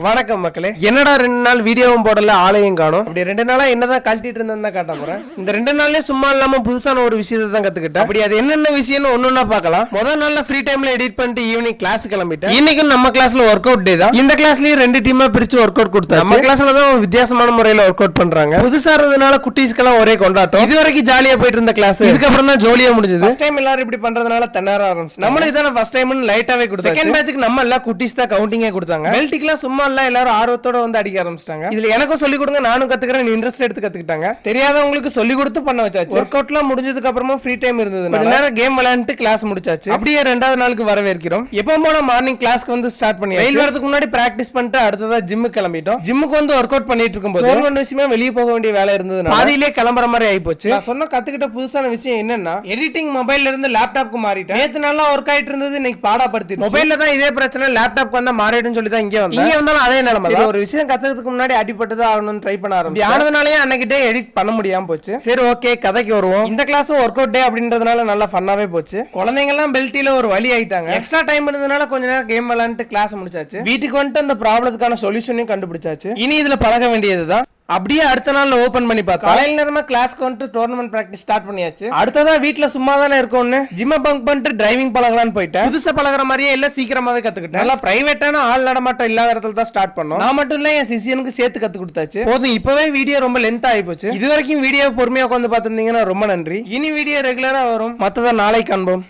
வணக்கம் மக்களே. என்னடா 2 நாள் வீடியோவும் போடல, ஆளையும் காணும். அப்படி 2 நாளா என்னதான் கழட்டிட்டு இருந்தேன் காட்ட போறேன். இந்த 2 நாள்லயே சும்மா இல்லாம புதுசான ஒரு விஷயத்தை தான் கத்துக்கிட்டேன். அப்படி அது என்னென்ன விஷயம்னு ஒன்னொன்னா பார்க்கலாம். முதல் நாள்ல ஃப்ரீ டைம்ல எடிட் பண்ணிட்டு ஈவினிங் கிளாஸ் கிளம்பிட்டேன். இன்னைக்கும் நம்ம கிளாஸ்ல ஒர்க் அவுட் டே தான். இந்த கிளாஸ்லயும் 2 டீமா பிரிச்சு ஒர்க் அவுட் கொடுத்தாங்க. நம்ம கிளாஸ்ல தான் வித்தியாசமான முறையில ஒர்க் அவுட் பண்றாங்க. புதுசா இருந்ததுனால குட்டீஸ்க்கெல்லாம் ஒரே கொண்டாட்டம். இது வரைக்கும் ஜாலியா போயிட்டு இருந்த கிளாஸ் இதுக்கப்புறம் தான் ஜோலியா முடிஞ்சது. ஃபர்ஸ்ட் டைம் எல்லாரும் இப்படி பண்றதுனால தன்னார ஆரம்பிச்சு நம்மளும் இதான ஃபர்ஸ்ட் டைம்னு லைட்டாவே கொடுத்தாங்க. செகண்ட் பேட்ச்க்கு நம்ம எல்லாம் குட்டீஸ் தான் கவுண்டிங்கே கொடுத்தாங்க. பெல்ட்டிக்லாம் சும்மா இல்ல, எல்லாரும் ஆர்வத்தோட வந்து அடிக்க ஆரம்பிச்சிட்டாங்க. இதுல எனக்கும் சொல்லி கொடுங்க, நானும் கத்துக்கிறேன், இன்ட்ரெஸ்ட் எடுத்து கத்துக்கிட்டாங்க. தெரியாதவங்களுக்கு சொல்லி கொடுத்து பண்ண வச்சாச்சு. ஒர்க் அவுட்லாம் முடிஞ்சதுக்கு அப்புறமா ஃப்ரீ டைம் இருந்தது, கொஞ்ச நேரம் கேம் விளையாண்டு கிளாஸ் முடிச்சாச்சு. அப்படியே 2வது நாளுக்கு வரவேற்கிறோம். எப்பவும் போல மார்னிங் கிளாஸ்க்கு வந்து ஸ்டார்ட் பண்ணி ரயில் வரதுக்கு முன்னாடி பிராக்டிஸ் பண்ணிட்டு அடுத்ததா ஜிம்முக்கு கிளம்பிட்டோம். ஜிம்முக்கு வந்து ஒர்க் அவுட் பண்ணிட்டு இருக்கும்போது கவர்மெண்ட் விஷயமா வெளியே போக வேண்டிய வேலை இருந்தது, பாதியிலே கிளம்புற மாதிரி ஆயி போச்சு. நான் சொன்ன கத்துக்கிட்ட புதுசான விஷயம் என்னன்னா, எடிட்டிங் மொபைல்ல இருந்து லேப்டாப்க்கு மாறிட்டேன். நேத்து நல்லா ஒர்க் ஆயிட்டு இருந்தது, இன்னைக்கு பாடாப்படுத்தி. மொபைல்ல தான் இதே பிரச்சனை, லேப்டாப்க்கு வந்தா மாறிடும் சொல்லி தான் இங்க வந்தாலும் அதே நிலைமை. ஒரு விஷயம் கத்துக்கிறதுக்கு முன்னாடி அடிபட்டுதான் ஆகணும்னு ட்ரை பண்ண ஆரம்பிச்சேன். ஆனதுனாலே அன்னைக்கு டே எடிட் பண்ண முடியாம போச்சு. சரி ஓகே, கதைக்கு வருவோம். இந்த கிளாஸும் ஒர்க் அவுட் டே அப்படின்றதுனால நல்லா ஃபன்னாவே போச்சு. குழந்தைங்க எல்லாம் பெல்ட்டில ஒரு வழி ஆயிட்டாங்க. எக்ஸ்ட்ரா டைம் இருந்ததுனால கொஞ்ச நேரம் கேம் விளையாண்டு கிளாஸ் முடிச்சாச்சு. வீட்டுக்கு வந்துட்டு அந்த ப்ராப்ளத்துக்கான சொல்யூஷனையும் கண்டுபிடிச்சாச்சு. இனி இதுல பழக வேண்டியதுதான். அப்படியே அடுத்த நாள் ஓபன் பண்ணி பார்த்தா காலையில நேரமா கிளாஸ்க்கு வந்து டோர்னமெண்ட் பிராக்டிஸ் ஸ்டார்ட் பண்ணியாச்சு. அடுத்ததா வீட்ல சும்மா தானே இருக்கும்னு ஜிம்ம பங்க் பண்ணிட்டு டிரைவிங் பழகலான்னு போயிட்டேன். புதுசா பழகுற மாதிரியே இல்ல, சீக்கிரமாவே கத்துக்கிட்டேன். நல்லா பிரைவேட்டான ஆள் நடமாட்டம் இல்லாத இடத்துல தான் ஸ்டார்ட் பண்ணோம். நான் மட்டும் இல்ல, என் சிஷியனுக்கு சேர்த்து கத்து கொடுத்தாச்சு. போதும், இப்பவே வீடியோ ரொம்ப லென்த் ஆகி போச்சு. இது வரைக்கும் வீடியோ பொறுமையா உட்காந்து பார்த்திருந்தீங்கன்னா ரொம்ப நன்றி. இனி வீடியோ ரெகுலரா வரும். மத்தத நாளை காண்போம்.